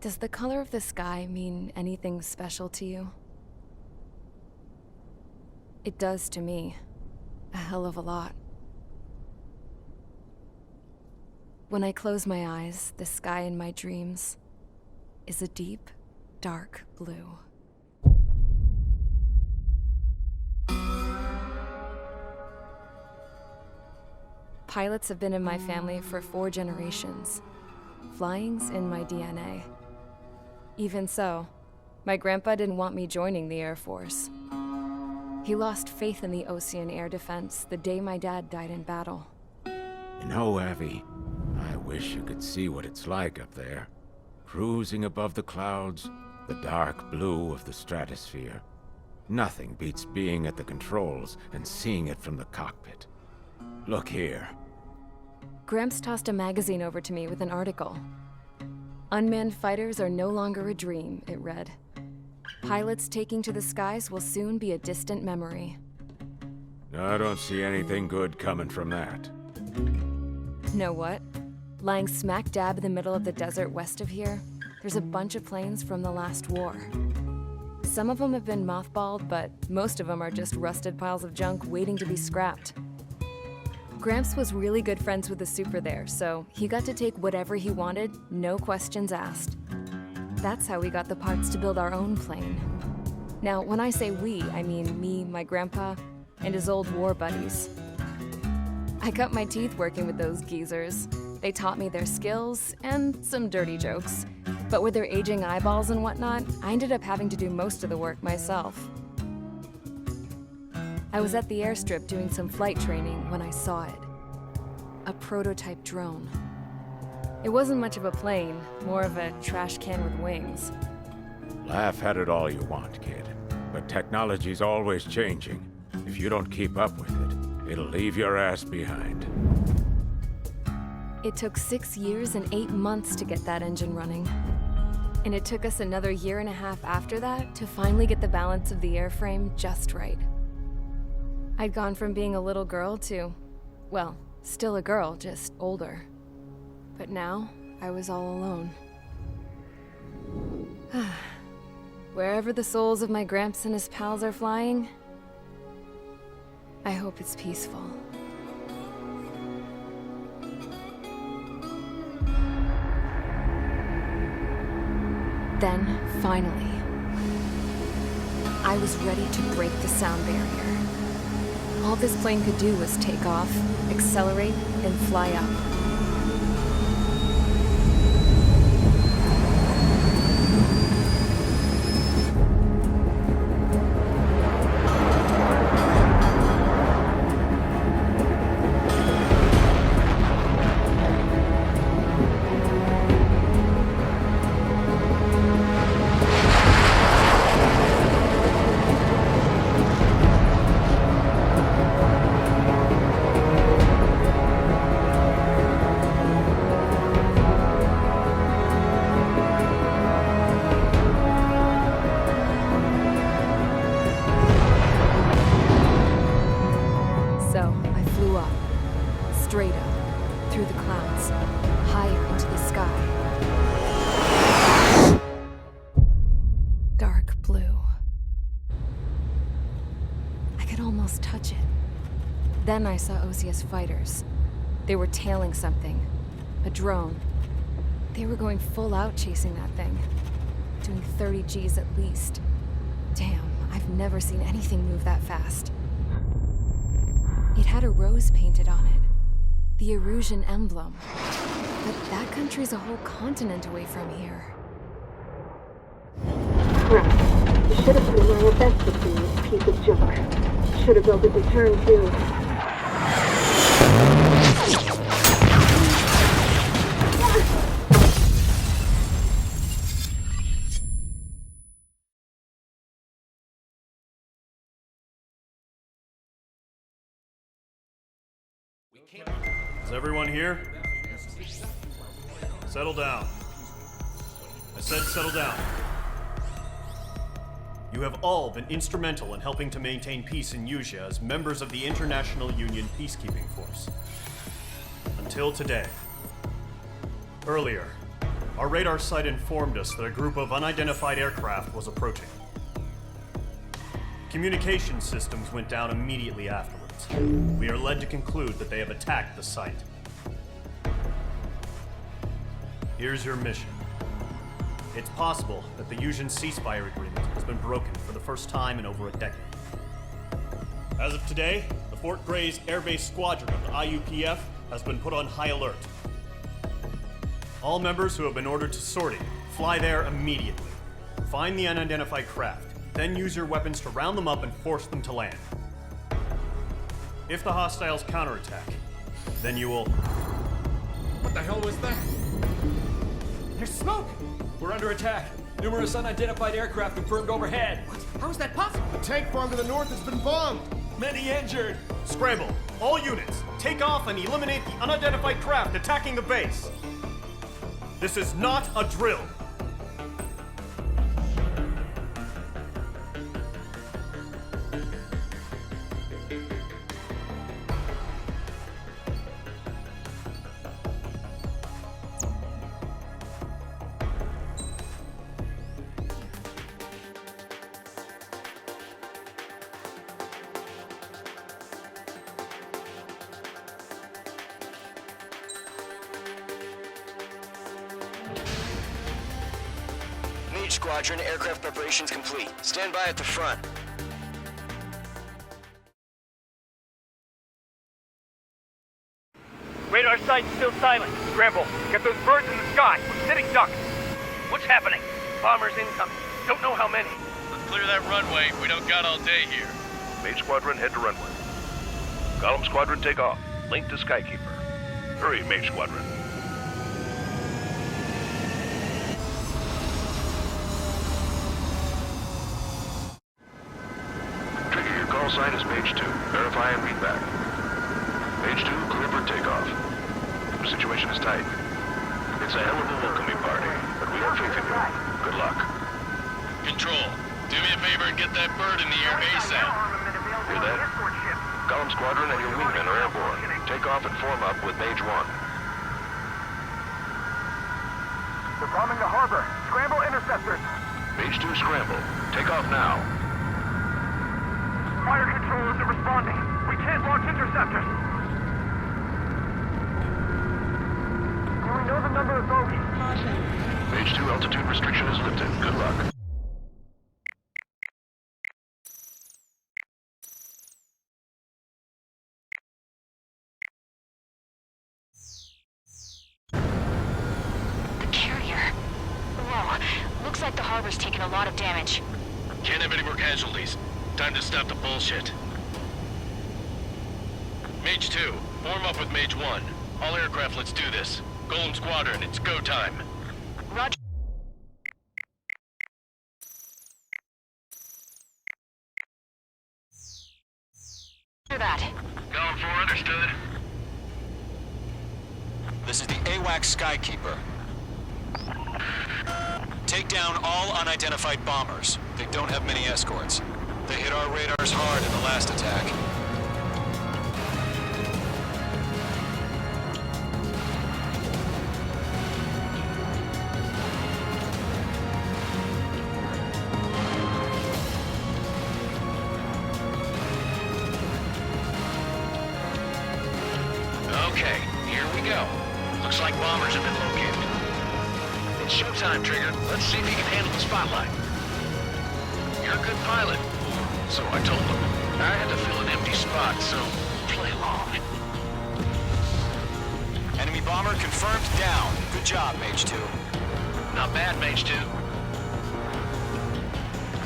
Does the color of the sky mean anything special to you? It does to me. A hell of a lot. When I close my eyes, the sky in my dreams is a deep, dark blue. Pilots have been in my family for 4 generations. Flying's in my DNA. Even so, my grandpa didn't want me joining the Air Force. He lost faith in the Ocean Air Defense the day my dad died in battle. You know, Abby, I wish you could see what it's like up there. Cruising above the clouds, the dark blue of the stratosphere. Nothing beats being at the controls and seeing it from the cockpit. Look here. Gramps tossed a magazine over to me with an article. Unmanned fighters are no longer a dream, it read. Pilots taking to the skies will soon be a distant memory. I don't see anything good coming from that. Know what? Lying smack dab in the middle of the desert west of here, there's a bunch of planes from the last war. Some of them have been mothballed, but most of them are just rusted piles of junk waiting to be scrapped. Gramps was really good friends with the super there, so he got to take whatever he wanted, no questions asked. That's how we got the parts to build our own plane. Now, when I say we, I mean me, my grandpa, and his old war buddies. I cut my teeth working with those geezers. They taught me their skills and some dirty jokes. But with their aging eyeballs and whatnot, I ended up having to do most of the work myself. I was at the airstrip doing some flight training when I saw it. A prototype drone. It wasn't much of a plane, more of a trash can with wings. Laugh at it all you want, kid. But technology's always changing. If you don't keep up with it, it'll leave your ass behind. It took 6 years and 8 months to get that engine running. And it took us another 1.5 years after that to finally get the balance of the airframe just right. I'd gone from being a little girl to, well, still a girl, just older. But now, I was all alone. Wherever the souls of my Gramps and his pals are flying, I hope it's peaceful. Then, finally, I was ready to break the sound barrier. All this plane could do was take off, accelerate, and fly up. Straight up, through the clouds, higher into the sky. Dark blue. I could almost touch it. Then I saw Osia's fighters. They were tailing something. A drone. They were going full out chasing that thing. Doing 30 Gs at least. Damn, I've never seen anything move that fast. It had a rose painted on it. The Erusian emblem. But that country's a whole continent away from here. Crap. You should have been my best with this piece of junk. Should have built a return too. Is everyone here? Settle down. I said settle down. You have all been instrumental in helping to maintain peace in Yuzha as members of the International Union Peacekeeping Force. Until today. Earlier, our radar site informed us that a group of unidentified aircraft was approaching. Communication systems went down immediately afterwards. We are led to conclude that they have attacked the site. Here's your mission. It's possible that the Yuzhan ceasefire agreement has been broken for the first time in over a decade. As of today, the Fort Grays Air Base Squadron of the IUPF has been put on high alert. All members who have been ordered to sortie, fly there immediately. Find the unidentified craft, then use your weapons to round them up and force them to land. If the hostiles counterattack, then you will... What the hell was that? There's smoke! We're under attack. Numerous unidentified aircraft confirmed overhead. What? How is that possible? The tank farm to the north has been bombed. Many injured. Scramble! All units, take off and eliminate the unidentified craft attacking the base! This is not a drill! Squadron, aircraft preparations complete. Stand by at the front. Radar site's still silent. Scramble. Get those birds in the sky. We're sitting ducks. What's happening? Bombers incoming. Don't know how many. Let's clear that runway. We don't got all day here. Mage Squadron, head to runway. Column Squadron, take off. Link to Skykeeper. Hurry, Mage Squadron. Call sign is Page 2. Verify and read back. Page 2, clear for takeoff. The situation is tight. It's a hell of a welcoming party, but we have faith in you. Good luck. Control, do me a favor and get that bird in the air ASAP. Hear that? Column Squadron and your wingmen are airborne. Take off and form up with Mage 1. They're bombing the harbor. Scramble interceptors. Mage 2, scramble. Take off now. Fire control isn't responding. We can't launch interceptors. Do we know the number of bogeys? Mage 2, altitude restriction is lifted. Good luck. The carrier. Whoa. Looks like the harbor's taken a lot of damage. Can't have any more casualties. Time to stop the bullshit. Mage 2, form up with Mage 1. All aircraft, let's do this. Golem Squadron, it's go time. Roger. That. Going for understood. This is the AWAC Skykeeper. Take down all unidentified bombers. They don't have many escorts. They hit our radars hard in the last attack. Okay, here we go. Looks like bombers have been located. It's showtime, Trigger. Let's see if you can handle the spotlight. You're a good pilot. So I told them. I had to fill an empty spot, so play along. Enemy bomber confirmed down. Good job, Mage 2. Not bad, Mage 2.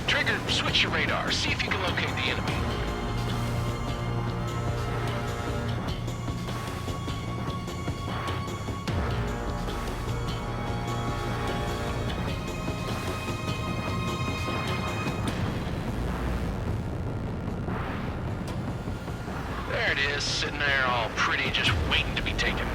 Trigger, switch your radar. See if you can locate the enemy. There it is, sitting there all pretty, just waiting to be taken.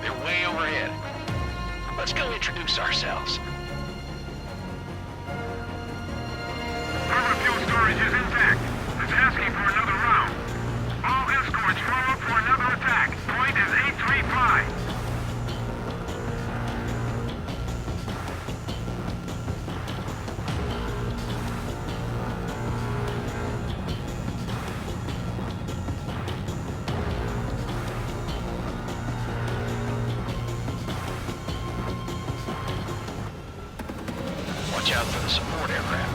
They're way overhead. Let's go introduce ourselves. Harbor fuel storage is intact. It's asking for another round. All escorts form up for another attack. Point is 835. Watch out for the support aircraft.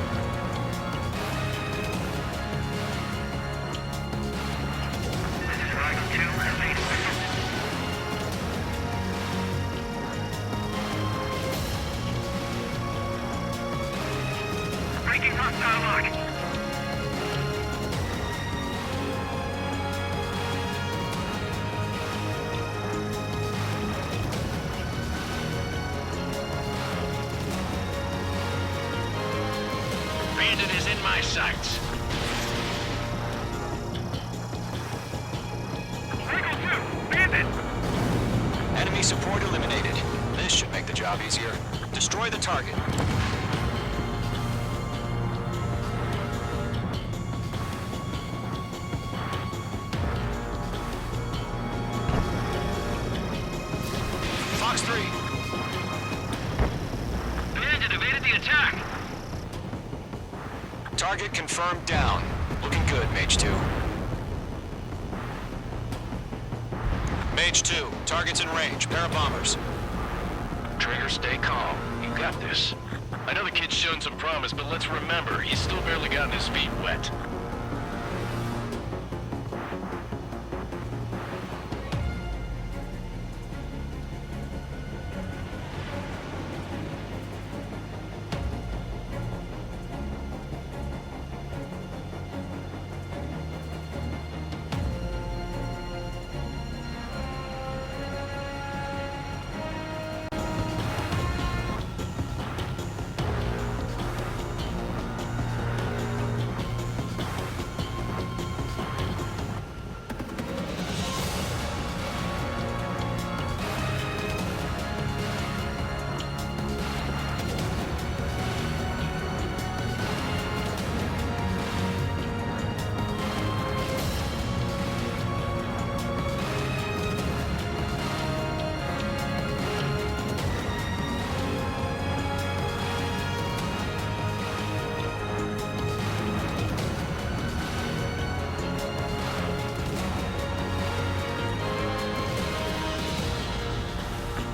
This is Rifle 2, remain vigilant. Breaking hostile lock. Bandit is in my sights. Eagle 2, bandit! Enemy support eliminated. This should make the job easier. Destroy the target. Fox 3. Bandit evaded the attack. Target confirmed down. Looking good, Mage 2. Mage 2, target's in range. Pair of bombers. Trigger, stay calm. You got this. I know the kid's shown some promise, but let's remember, he's still barely gotten his feet wet.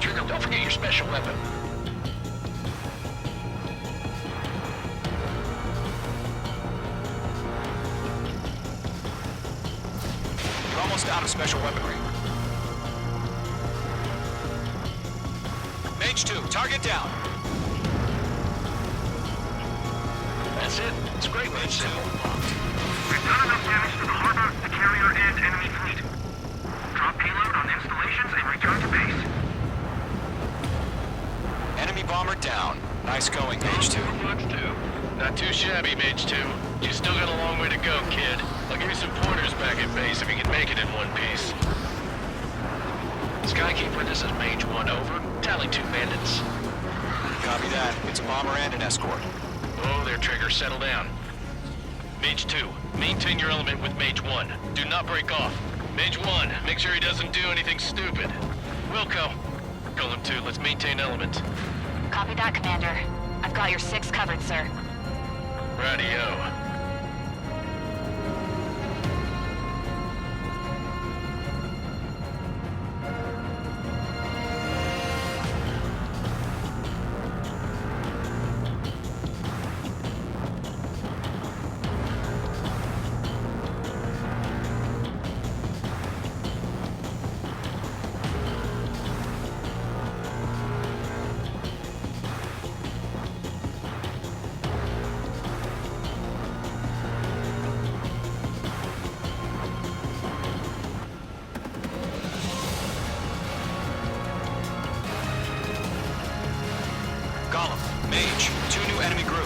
Trigger, don't forget your special weapon. You're almost out of special weaponry. Mage 2, target down. That's it. It's great when it's simple. We've done enough damage to the harbor, the carrier, and enemy fleet. Drop payload on installations and return to base. Enemy bomber down. Nice going, Mage 2. Fox 2. Not too shabby, Mage 2. You still got a long way to go, kid. I'll give you some pointers back at base if you can make it in one piece. Skykeeper, this is Mage 1, over. Tally 2 bandits. Copy that. It's a bomber and an escort. Oh, there, Trigger, settle down. Mage 2, maintain your element with Mage 1. Do not break off. Mage 1, make sure he doesn't do anything stupid. Wilco, Golem 2, let's maintain element. Copy that, Commander. I've got your 6 covered, sir. Radio.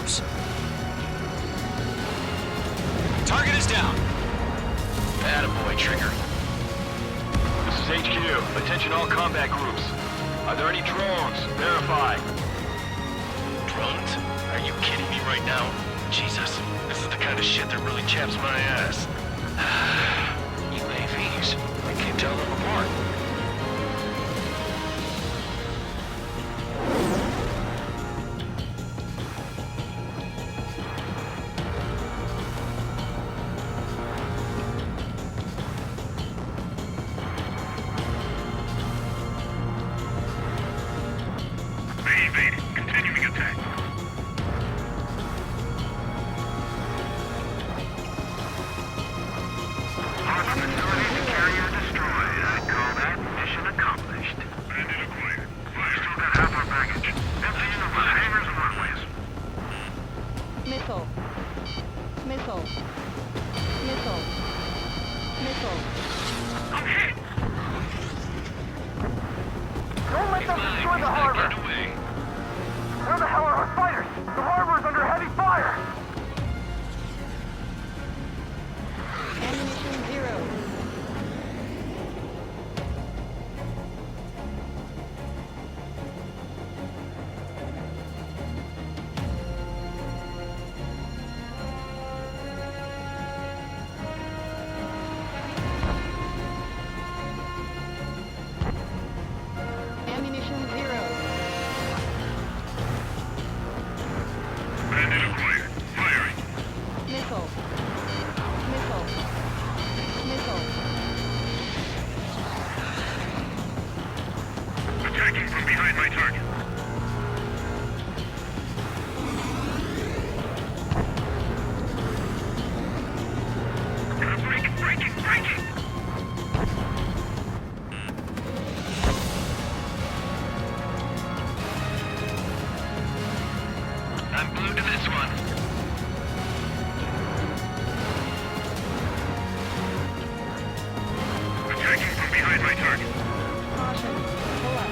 bombers. Target is down. Attaboy, Trigger. This is HQ. Attention all combat groups. Are there any drones? Verify. Drones? Are you kidding me right now? Jesus, this is the kind of shit that really chaps my ass. UAVs. I can't tell them apart. Continuing attack. Harbor facility to carrier destroyed. I'd call that mission accomplished. Bandit acquired. We still got half our baggage. Emptying of our hangars and runways. Missile. Missile. Missile. Missile. I'm hit! Don't let them destroy the harbor! Where the hell are our fighters? The harbor's under heavy fire! Ammunition 0. Ammunition 0. Bandit acquired. Firing. Missile. Missile. Missile. Attacking from behind my target. Breaking! I'm glued to this one. Attacking from behind my target. Caution. Pull up.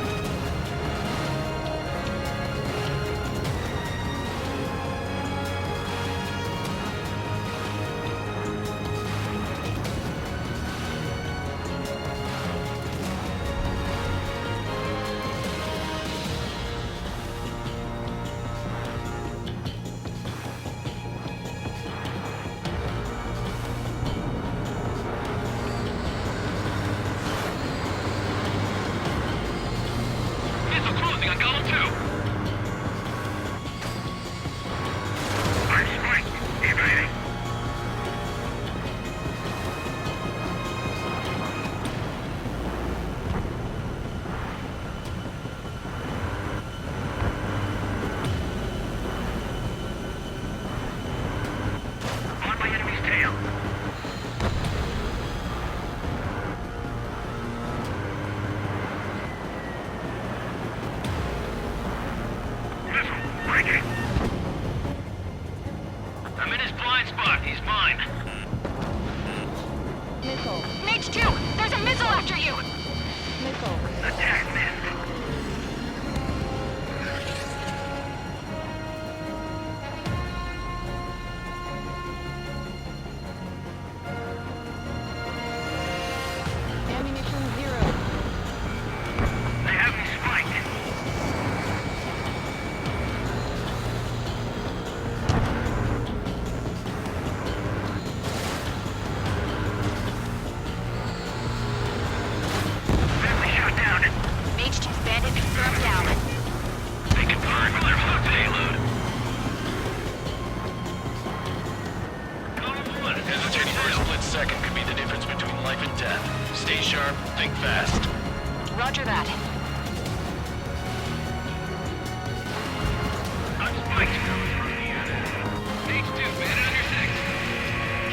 Missile closing on column 2. I'm spiked. Evading. On my enemy's tail. Missile. Breaking. I'm in his blind spot. He's mine. Missile. Mage 2! There's a missile after you! Missile. Attack missed. Ammunition 0. They have me spiked. Family shot down. Mage 2's bandit confirmed down. They can burn when they're hooked payload. Column 1 Hesitating for a split second could be the difference between life and death. Stay sharp, think fast. Roger that. I'm spiked. Stage 2, bandit under 6.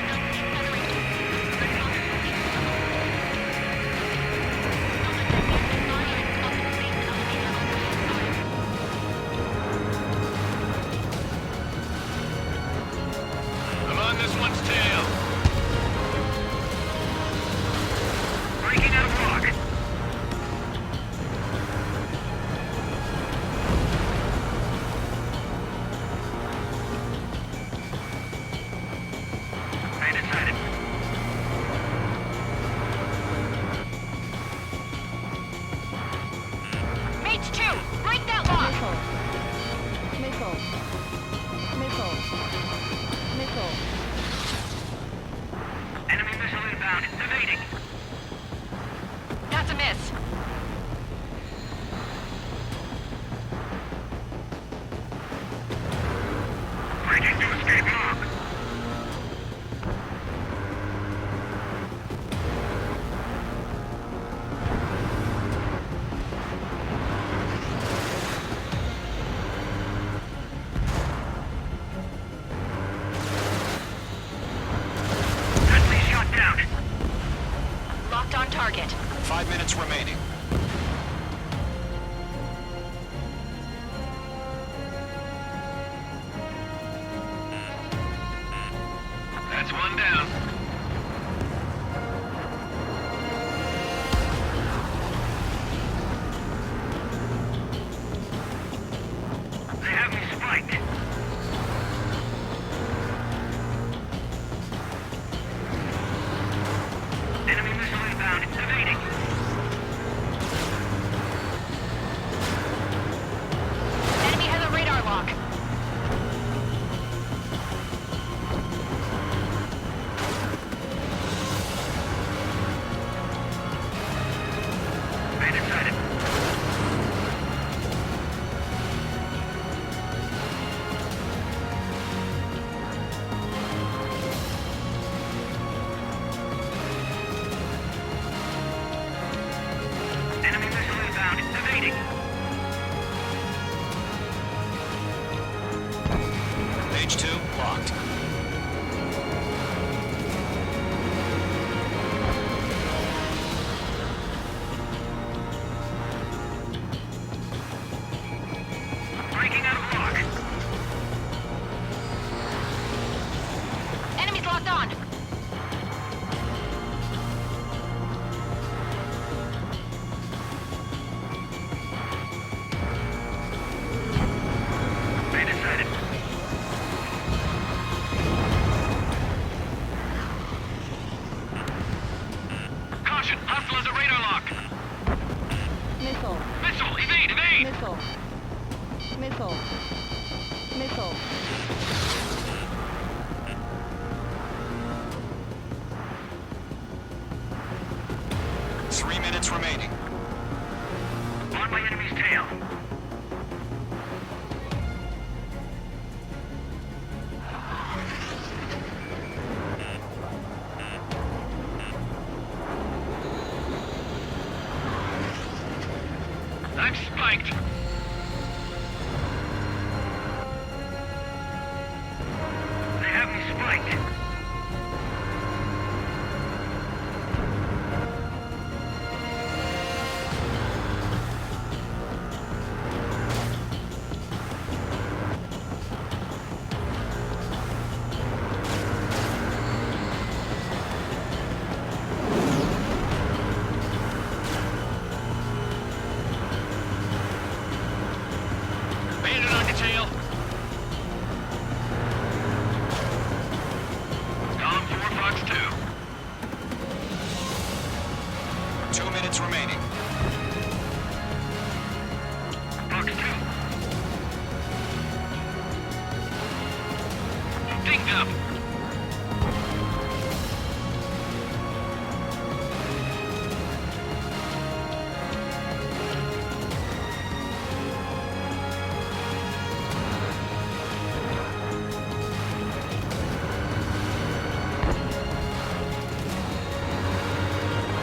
I'm on this one's tail. Breaking out of lock. target. 5 minutes remaining. That's one down. They have me spiked. Enemy missile inbound. Evading. Enemy has a radar lock. Bandit sighted. Enemy missile inbound. Evading. Page 2, locked. Breaking out of lock. Enemy's locked on. Bandit sighted. Caution, hostile has a radar lock. Missile. Missile, evade, evade! Missile. Missile. Missile. 3 minutes remaining. On my enemy's tail. I'm spiked. They have me spiked. Bandit on your tail. Column 4, Fox 2. 2 minutes remaining. Fox 2. Dinged up.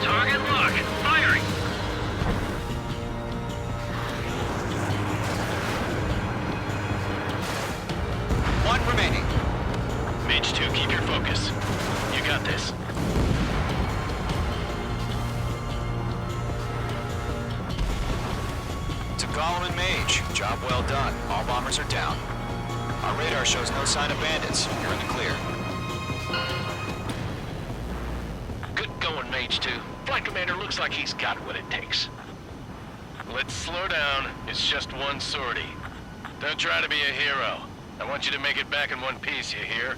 Target lock. Firing. One remaining. Mage 2, keep your focus. You got this. To Gollum and Mage, job well done. All bombers are down. Our radar shows no sign of bandits. You're in the clear. Good going, Mage 2. Flight Commander looks like he's got what it takes. Let's slow down. It's just one sortie. Don't try to be a hero. I want you to make it back in one piece, you hear?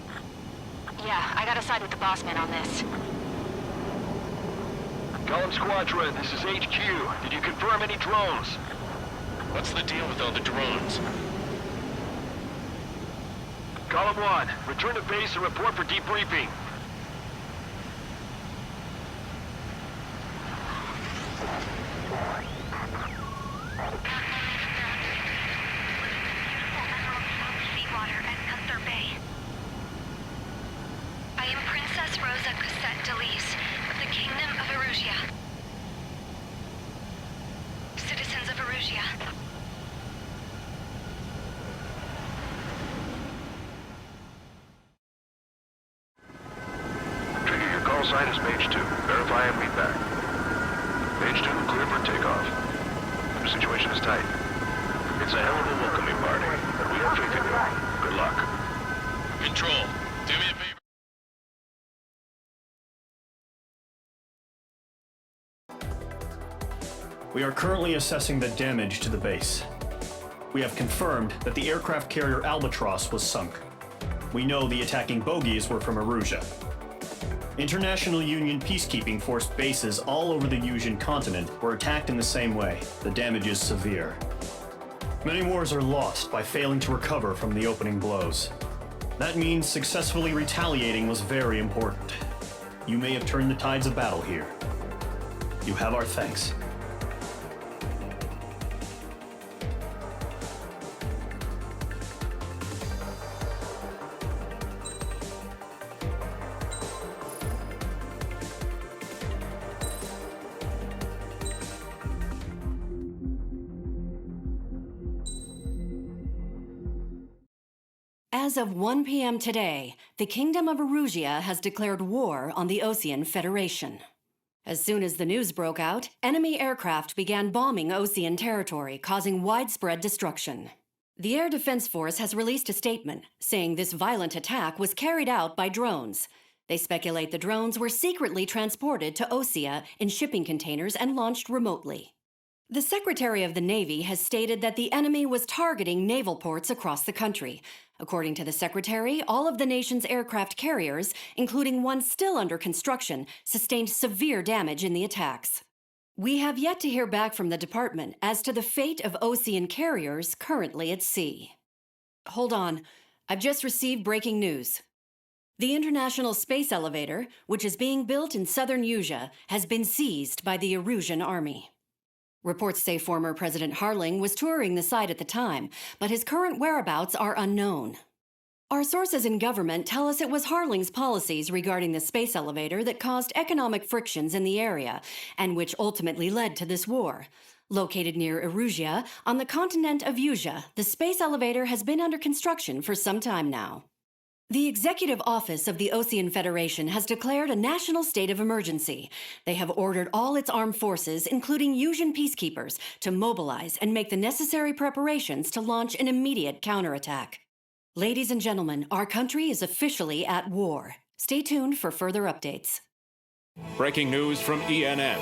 Yeah, I gotta side with the boss man on this. Column Squadron, this is HQ. Did you confirm any drones? What's the deal with all the drones? Column 1, return to base and report for debriefing. Seawater at Gunther Bay. I am Princess Rosa Cassette Delise of the Kingdom of Erusia. Citizens of Erusia. Trigger, your call sign is page 2. Verify and read back. Page 2, clear for takeoff. The situation is tight. It's a hell of a welcoming party, but we have faith in you. Good luck. Control, do me a favor. We are currently assessing the damage to the base. We have confirmed that the aircraft carrier Albatross was sunk. We know the attacking bogies were from Erusia. International Union peacekeeping force bases all over the Yusian continent were attacked in the same way. The damage is severe. Many wars are lost by failing to recover from the opening blows. That means successfully retaliating was very important. You may have turned the tides of battle here. You have our thanks. As of 1 p.m. today, the Kingdom of Erusia has declared war on the Osean Federation. As soon as the news broke out, enemy aircraft began bombing Osean territory, causing widespread destruction. The Air Defense Force has released a statement saying this violent attack was carried out by drones. They speculate the drones were secretly transported to Osea in shipping containers and launched remotely. The Secretary of the Navy has stated that the enemy was targeting naval ports across the country. According to the Secretary, all of the nation's aircraft carriers, including one still under construction, sustained severe damage in the attacks. We have yet to hear back from the department as to the fate of Osean carriers currently at sea. Hold on, I've just received breaking news. The International Space Elevator, which is being built in southern Yusia, has been seized by the Erusian army. Reports say former President Harling was touring the site at the time, but his current whereabouts are unknown. Our sources in government tell us it was Harling's policies regarding the space elevator that caused economic frictions in the area, and which ultimately led to this war. Located near Erusia, on the continent of Yusia, the space elevator has been under construction for some time now. The Executive Office of the Osean Federation has declared a national state of emergency. They have ordered all its armed forces, including Yusian peacekeepers, to mobilize and make the necessary preparations to launch an immediate counterattack. Ladies and gentlemen, our country is officially at war. Stay tuned for further updates. Breaking news from ENN.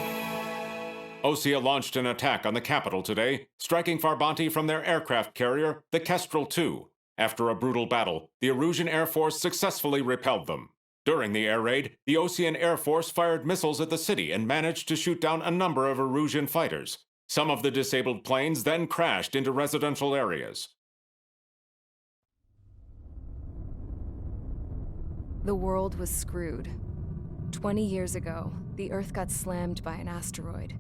Osea launched an attack on the capital today, striking Farbanti from their aircraft carrier, the Kestrel II. After a brutal battle, the Erusian Air Force successfully repelled them. During the air raid, the Osean Air Force fired missiles at the city and managed to shoot down a number of Erusian fighters. Some of the disabled planes then crashed into residential areas. The world was screwed. 20 years ago, the Earth got slammed by an asteroid.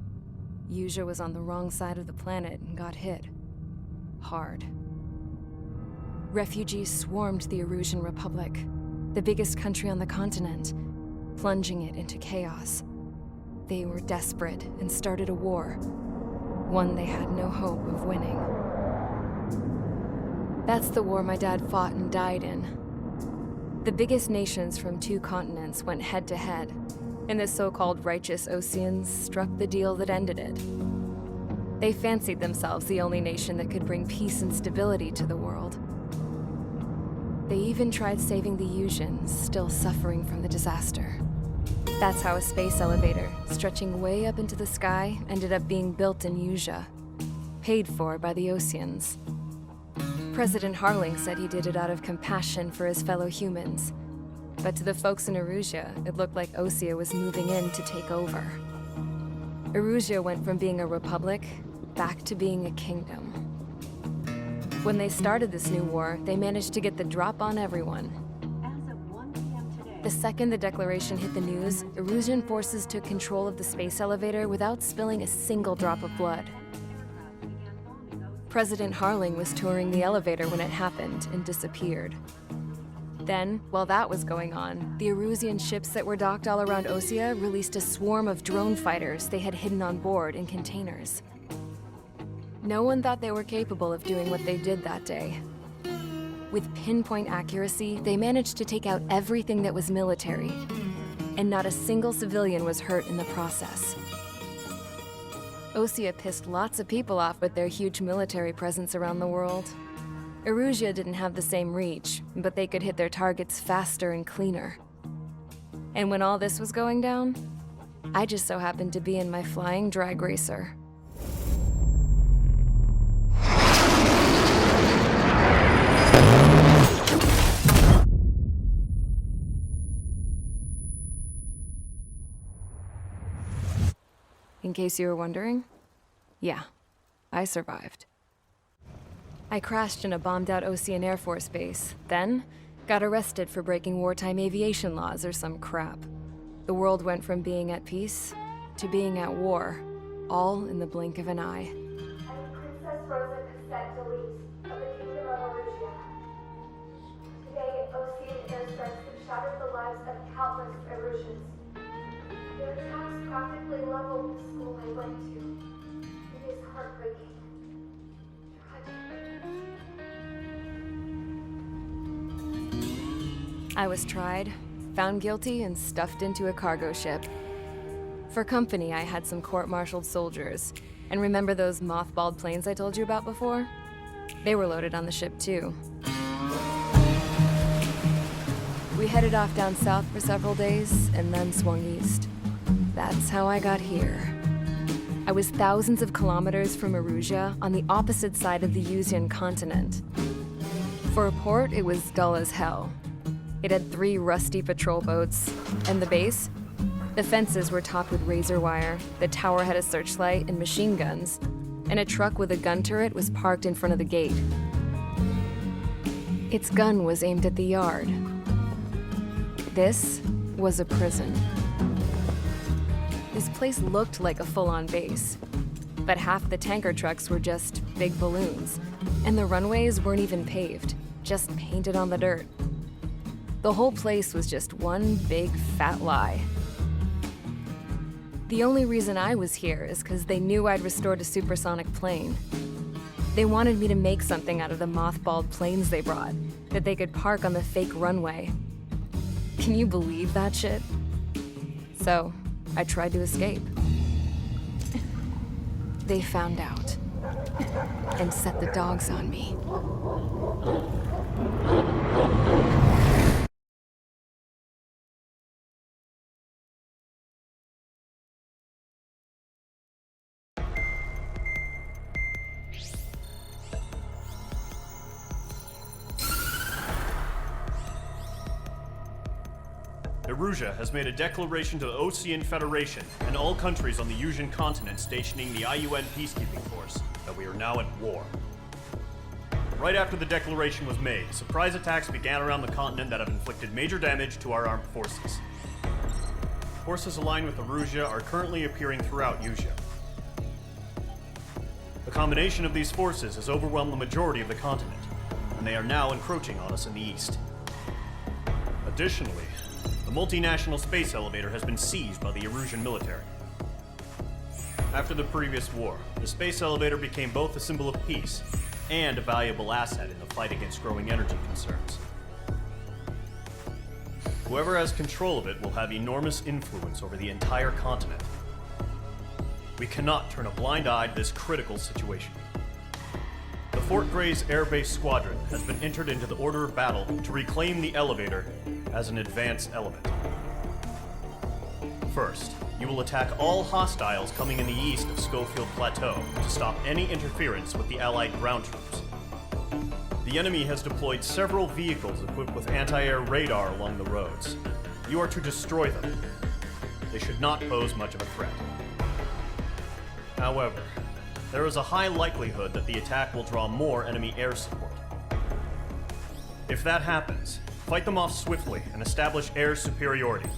Yusia was on the wrong side of the planet and got hit. Hard. Refugees swarmed the Erusian Republic, the biggest country on the continent, plunging it into chaos. They were desperate and started a war, one they had no hope of winning. That's the war my dad fought and died in. The biggest nations from 2 continents went head-to-head, and the so-called righteous Oseans struck the deal that ended it. They fancied themselves the only nation that could bring peace and stability to the world. They even tried saving the Yusians, still suffering from the disaster. That's how a space elevator, stretching way up into the sky, ended up being built in Yusia, paid for by the Oseans. President Harling said he did it out of compassion for his fellow humans. But to the folks in Erusia, it looked like Osea was moving in to take over. Erusia went from being a republic back to being a kingdom. When they started this new war, they managed to get the drop on everyone. The second the declaration hit the news, Erusian forces took control of the space elevator without spilling a single drop of blood. President Harling was touring the elevator when it happened and disappeared. Then, while that was going on, the Erusian ships that were docked all around Osea released a swarm of drone fighters they had hidden on board in containers. No one thought they were capable of doing what they did that day. With pinpoint accuracy, they managed to take out everything that was military, and not a single civilian was hurt in the process. Osea pissed lots of people off with their huge military presence around the world. Erusia didn't have the same reach, but they could hit their targets faster and cleaner. And when all this was going down, I just so happened to be in my flying drag racer. In case you were wondering, yeah, I survived. I crashed in a bombed-out Osean Air Force base, then got arrested for breaking wartime aviation laws or some crap. The world went from being at peace to being at war, all in the blink of an eye. I'm Princess Rosa Cassette Delete of the Kingdom of Erusia. Today, Osean airstrikes have shattered the lives of countless Erusians. Their attacks practically leveled the school I went to. It is heartbreaking. I was tried, found guilty, and stuffed into a cargo ship. For company, I had some court-martialed soldiers. And remember those mothballed planes I told you about before? They were loaded on the ship, too. We headed off down south for several days, and then swung east. That's how I got here. I was thousands of kilometers from Erusia, on the opposite side of the Yuzian continent. For a port, it was dull as hell. It had 3 rusty patrol boats, and the base? The fences were topped with razor wire, the tower had a searchlight and machine guns, and a truck with a gun turret was parked in front of the gate. Its gun was aimed at the yard. This was a prison. This place looked like a full-on base, but half the tanker trucks were just big balloons, and the runways weren't even paved, just painted on the dirt. The whole place was just one big fat lie. The only reason I was here is because they knew I'd restored a supersonic plane. They wanted me to make something out of the mothballed planes they brought, that they could park on the fake runway. Can you believe that shit? So, I tried to escape. They found out, and set the dogs on me. Erusia has made a declaration to the Osean Federation and all countries on the Yuzian continent stationing the IUN peacekeeping force that we are now at war. Right after the declaration was made, surprise attacks began around the continent that have inflicted major damage to our armed forces. Forces aligned with Erusia are currently appearing throughout Yusia. The combination of these forces has overwhelmed the majority of the continent, and they are now encroaching on us in the east. Additionally, the multinational space elevator has been seized by the Erusian military. After the previous war, the space elevator became both a symbol of peace and a valuable asset in the fight against growing energy concerns. Whoever has control of it will have enormous influence over the entire continent. We cannot turn a blind eye to this critical situation. The Fort Gray's Air Base Squadron has been entered into the order of battle to reclaim the elevator as an advance element. First, you will attack all hostiles coming in the east of Schofield Plateau to stop any interference with the Allied ground troops. The enemy has deployed several vehicles equipped with anti-air radar along the roads. You are to destroy them. They should not pose much of a threat. However, there is a high likelihood that the attack will draw more enemy air support. If that happens, fight them off swiftly and establish air superiority.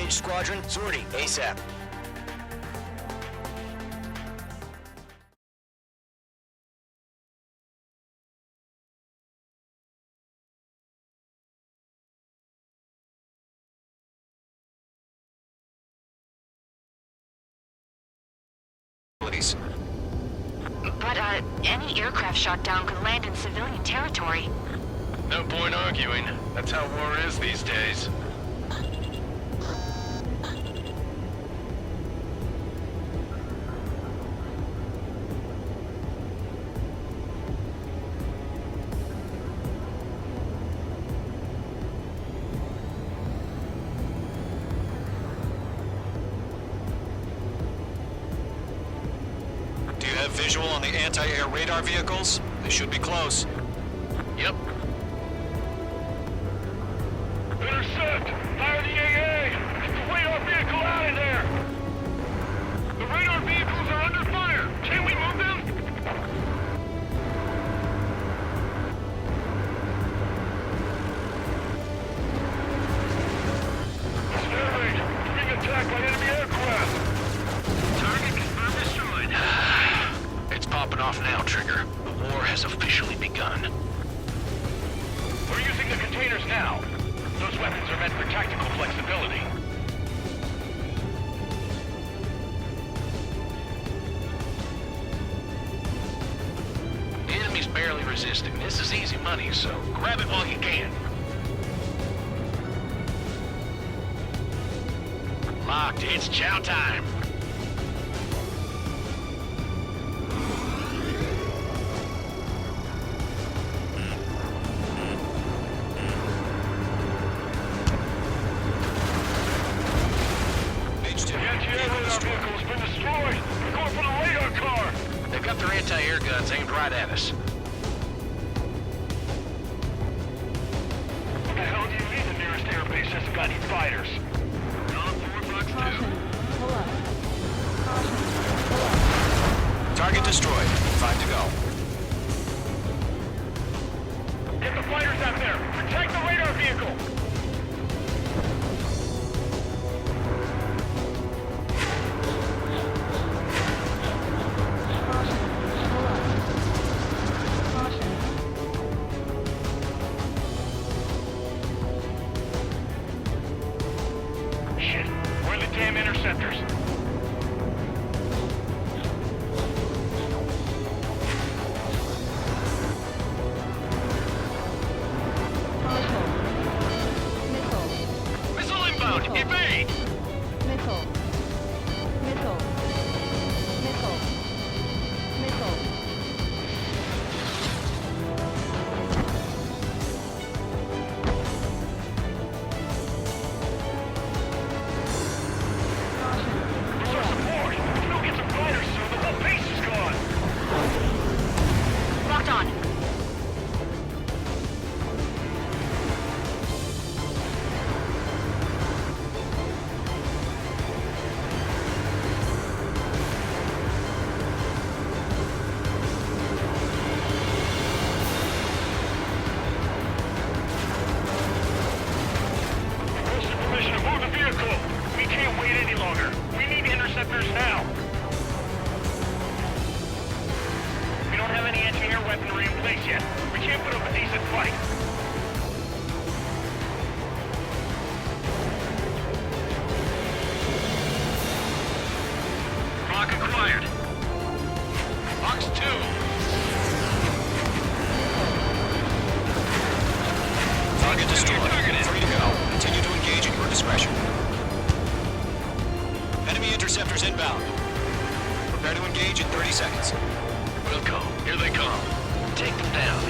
Engage squadron. Sortie, ASAP. But, any aircraft shot down could land in civilian territory. No point arguing. That's how war is these days. Do you have visual on the anti-air radar vehicles? They should be close. Yep. Intercept! Fire the AA! Get the radar vehicle out of there! The radar vehicles are under fire! Can we move them? Air raid! Being attacked by enemy aircraft! Target confirmed destroyed. It's popping off now, Trigger. The war has officially begun. We're using the containers now. Those weapons are meant for tactical flexibility. The enemy's barely resisting. This is easy money, so grab it while you can. Locked. It's chow time. The anti-air radar vehicle has been destroyed! We're going for the radar car! They've got their anti-air guns aimed right at us. What the hell do you mean the nearest airbase hasn't got any fighters? Target destroyed. 5 to go. Get the fighters out there! Protect the radar vehicle! Shit! Where are the damn interceptors? Missile inbound! Evade! Missile. Missile. Missile. Missile. Where's our support? If we don't get some fighters soon, the whole base is gone! Locked on. Requesting permission to move the vehicle! We can't wait any longer! We need interceptors now! We don't have any anti-air weaponry in place yet. We can't put up a decent fight. Rock acquired. Box 2. Target destroyed. 3 to go. Continue to engage at your discretion. Enemy interceptors inbound. Prepare to engage in 30 seconds. Wilco, here they come. Take them down.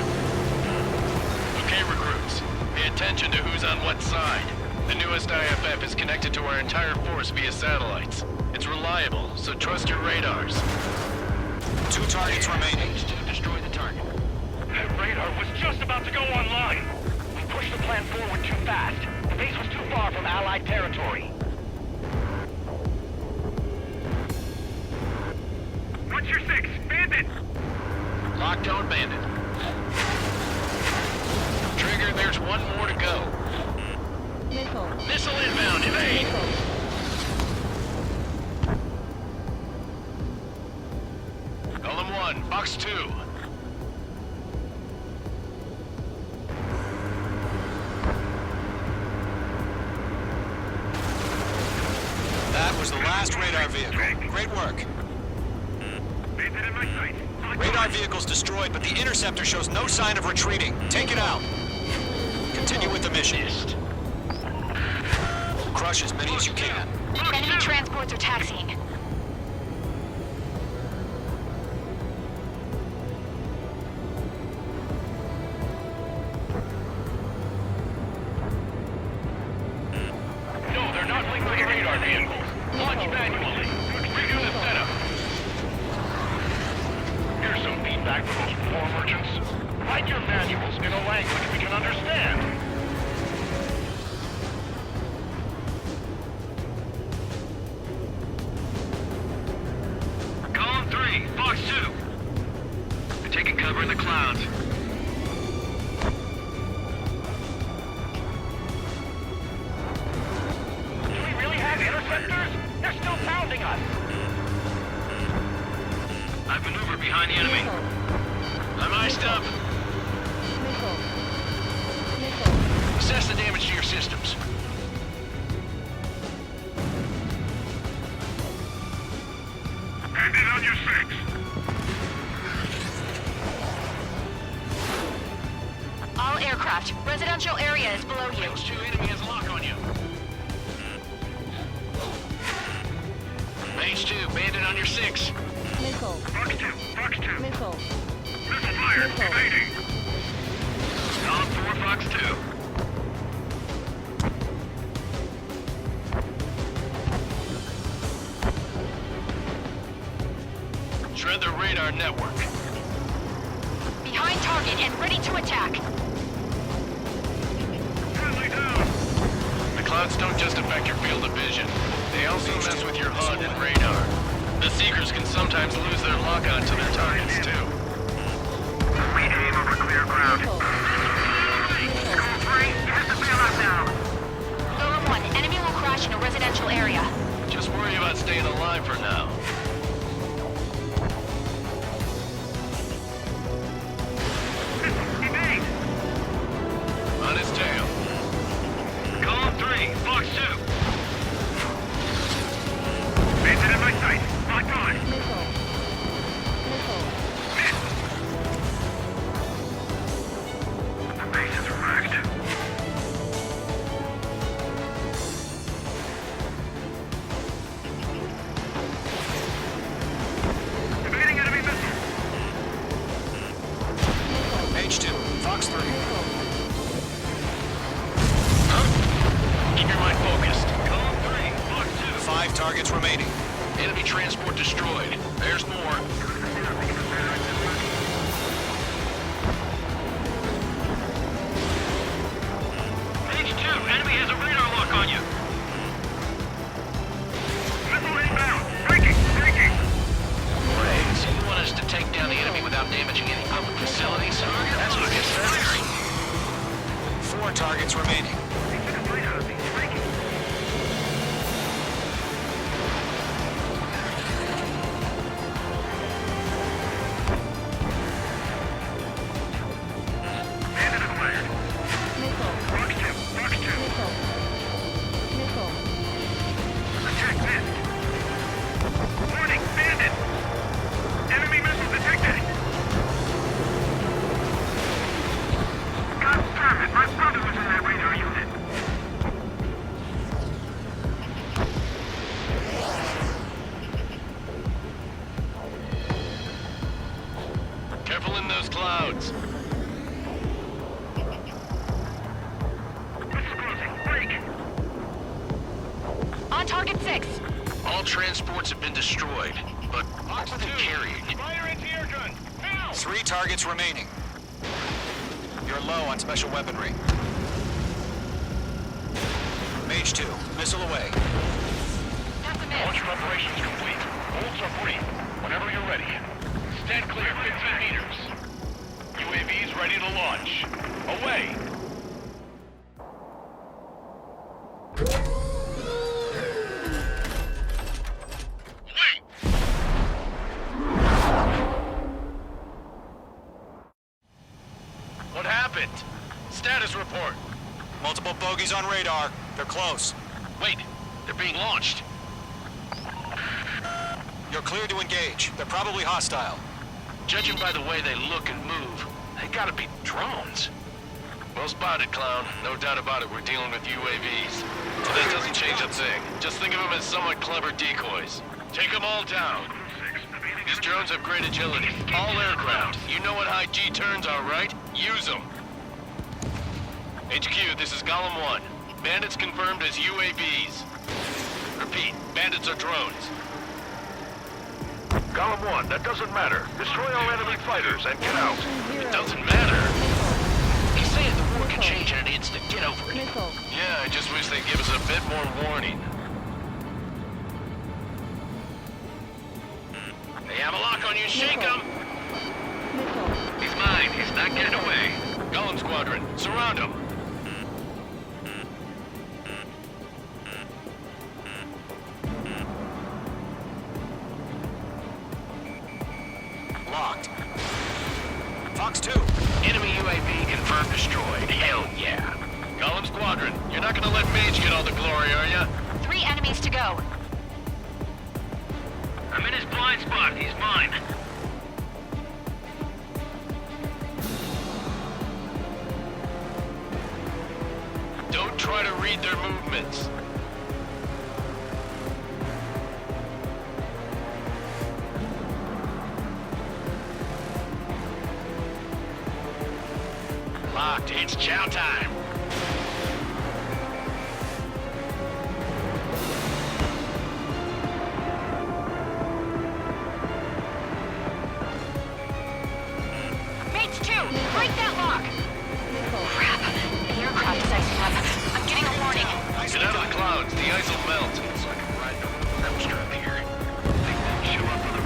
Okay, recruits. Pay attention to who's on what side. The newest IFF is connected to our entire force via satellites. It's reliable, so trust your radars. 2 targets remaining. H2, destroy the target. That radar was just about to go online. We pushed the plan forward too fast. The base was too far from Allied territory. What's your 6? Bandit! Lockdown bandit. Trigger, there's one more to go. Missile. Missile inbound, evade! Missile. Fox 2. That was the last radar vehicle. Great work. Radar vehicle's destroyed, but the interceptor shows no sign of retreating. Take it out. Continue with the mission. Crush as many as you can. Enemy transports are taxiing. No, they're not linked to the radar vehicles. Launch manually. Redo the setup. Here's some feedback from those war merchants. Write your manuals in a language we can understand. Column 3, Fox 2. They're taking cover in the clouds. Do we really have interceptors? They're still pounding us. I've maneuvered behind the enemy. I'm iced up. Assess the damage to your systems. Hand it on your 6. All aircraft, residential area is below you. Those 2 enemy has a lock on you. Mage 2, bandit on your 6. Fox 2, Fox 2. Missile fire, evading. Column 4, Fox 2. Shred the radar network. Behind target and ready to attack. Friendly down. The clouds don't just affect your field of vision. They also mess with your HUD and radar. The Seekers can sometimes lose their lock-on to their targets, too. We aim over clear ground. Column 3, hit the bailout now. Golem 1, enemy will crash in a residential area. Just worry about staying alive for now. Evade. On his tail. Column 3, Fox 2. Bandit in my sight. Locked on. The base is wrecked. Evading enemy missile. H2, Fox 3. Keep your mind focused. Column 3, Fox 2. 5 targets remaining. Enemy transport destroyed. There's more. Mage 2, enemy has a radar lock on you. Missile inbound. Breaking. Wait, so you want us to take down the enemy without damaging any public facilities? That's what gets us. 4 targets remaining. Bandit acquired. Fox 2, Fox 2. Attack missed. Warning, bandit. Enemy missile detected. God damn it, my brother was in that radar unit. Careful in those clouds. Missile closing. Break. On target 6. All transports have been destroyed, but what were they carrying? Fire anti-air gun. Now. 3 targets remaining. You're low on special weaponry. Mage 2, missile away. That's a miss. Launch preparations complete. Bolts are brief. Whenever you're ready. Stand clear 15 meters. UAVs ready to launch. Away. movement. Status report. Multiple bogeys on radar. They're close. Wait, they're being launched. You're clear to engage. They're probably hostile. Judging by the way they look and move, they gotta be drones. Well spotted, clown. No doubt about it, we're dealing with UAVs. But that doesn't change a thing. Just think of them as somewhat clever decoys. Take them all down. These drones have great agility. All aircraft. You know what high G turns are, right? Use them. HQ, this is Golem 1. Bandits confirmed as UAVs. Repeat, bandits are drones. Golem 1, that doesn't matter. Destroy our enemy fighters and get out. It doesn't matter. He's saying the war can change in an instant. Get over it. Yeah, I just wish they'd give us a bit more warning. They have a lock on you. Shake him. He's mine. He's not getting away. Golem Squadron, surround him. Locked. Fox 2. Enemy UAV confirmed destroyed. Hell yeah. Golem Squadron, you're not gonna let Mage get all the glory, are ya? 3 enemies to go. I'm in his blind spot. He's mine. Don't try to read their movements. Locked. It's chow time. Mates 2, break that lock. Crap. The aircraft is icing up. I'm getting a warning. Get out of the clouds. The ice will melt. It's like a ride over the strap here.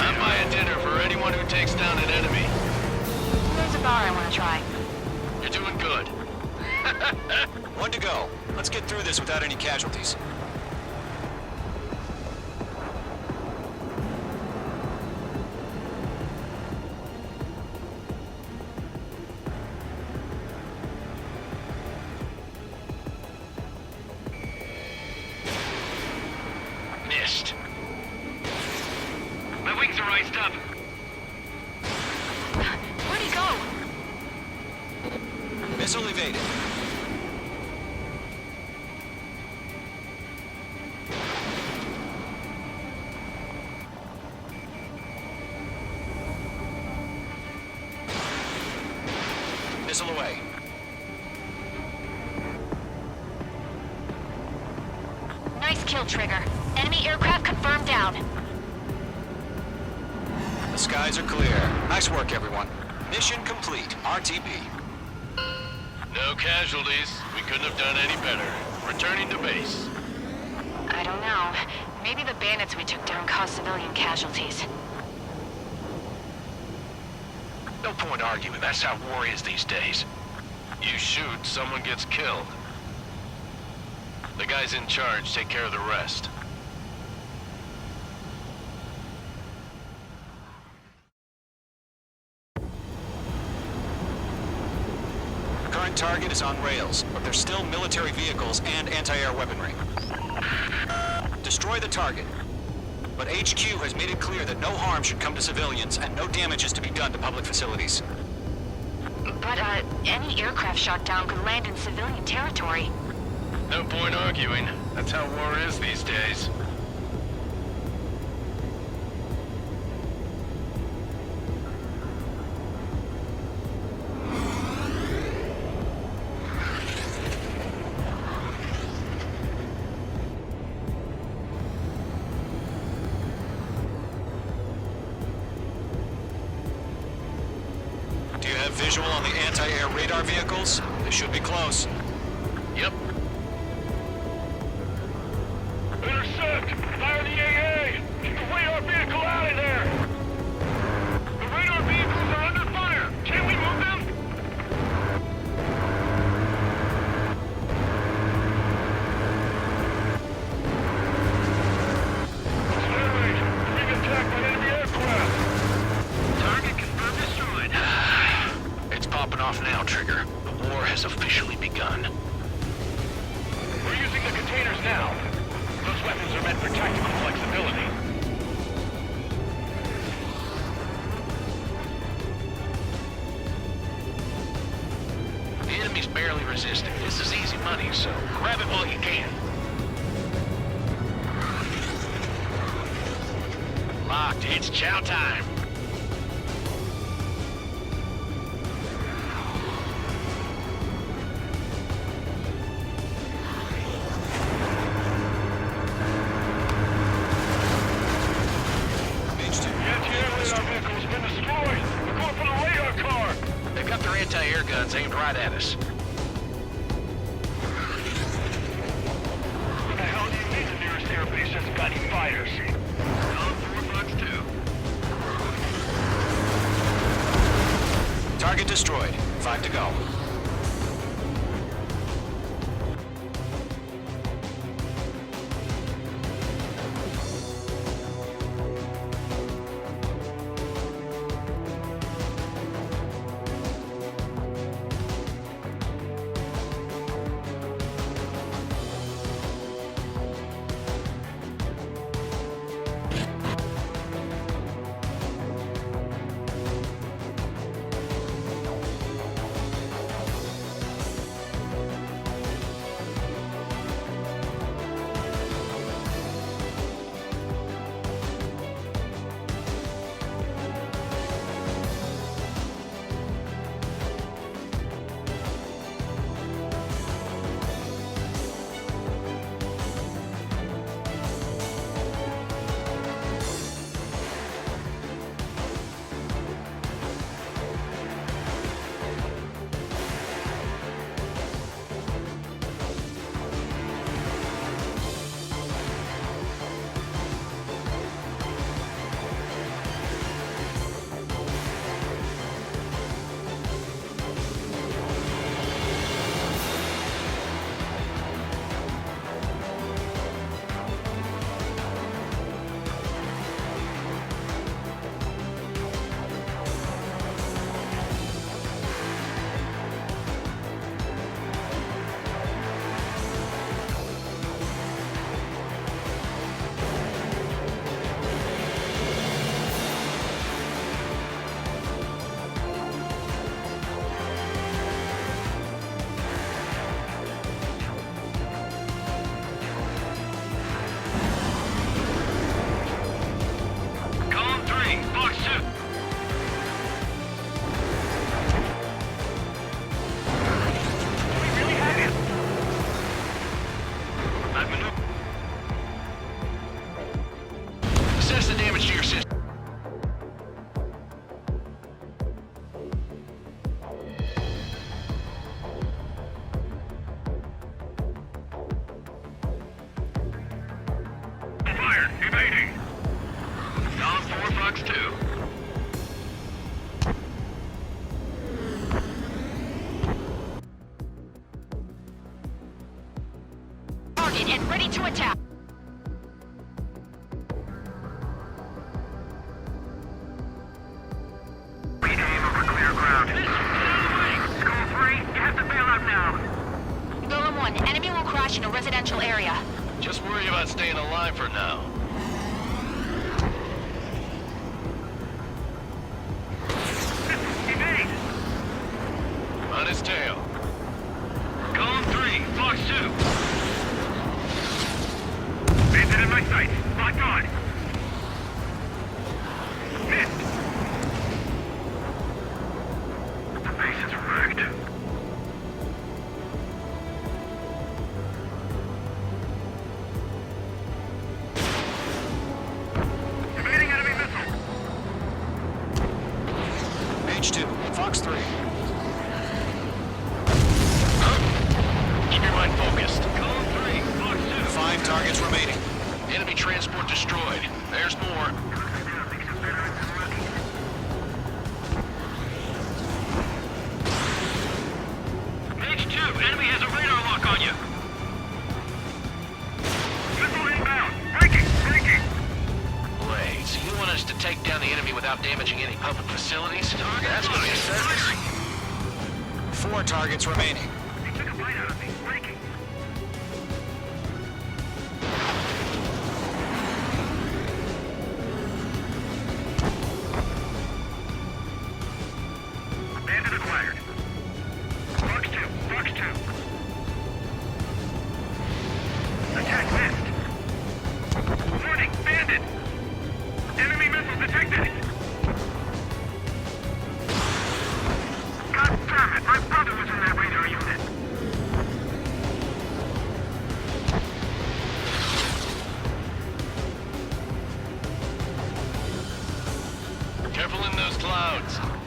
I'm buying dinner for anyone who takes down an enemy. There's a bar I want to try. You're doing good. One to go. Let's get through this without any casualties. Missed. My wings are iced up. Where'd he go? Missile evaded. Missile away. Nice kill, Trigger. Enemy aircraft confirmed down. The skies are clear. Nice work, everyone. Mission complete. RTB. No casualties. We couldn't have done any better. Returning to base. I don't know. Maybe the bandits we took down caused civilian casualties. No point arguing. That's how war is these days. You shoot, someone gets killed. The guys in charge take care of the rest. Current target is on rails, but there's still military vehicles and anti-air weaponry. Destroy the target. But HQ has made it clear that no harm should come to civilians and no damage is to be done to public facilities. But, any aircraft shot down could land in civilian territory. No point arguing. That's how war is these days. Do you have visual on the anti-air radar vehicles? They should be close. Yep. Intercept! Fire the AA! Get the radar vehicle out of there! The radar vehicles are under fire! Can we move them? Stanley, we're being attacked by enemy aircraft! Target confirmed destroyed. It's popping off now, Trigger. The war money, so grab it while you can. Locked. It's chow time. Anti-air guns aimed right at us. What the hell do you mean the nearest airbase hasn't got any fighters? Target destroyed. 5 to go. Assess the damage to your system. Fired! Evading! Down 4 Fox 2. Target and ready to attack. Enemy will crash in a residential area. Just worry about staying alive for now. On his tail. Column 3, Fox 2. Bandit in my sights. Locked on. Missed. The base is wrecked. H2, Fox 3. Keep your mind focused. Column 3, Fox 2. 5 targets remaining. Enemy transport destroyed. There's more. H2, enemy has a radar lock on you. Missile inbound. Breaking. Wait, so you want us to take down the enemy without damaging any public facilities? That's what you said. 4 targets remaining. He took a bite out of me. Breaking. Bandit acquired. Fox 2. clouds.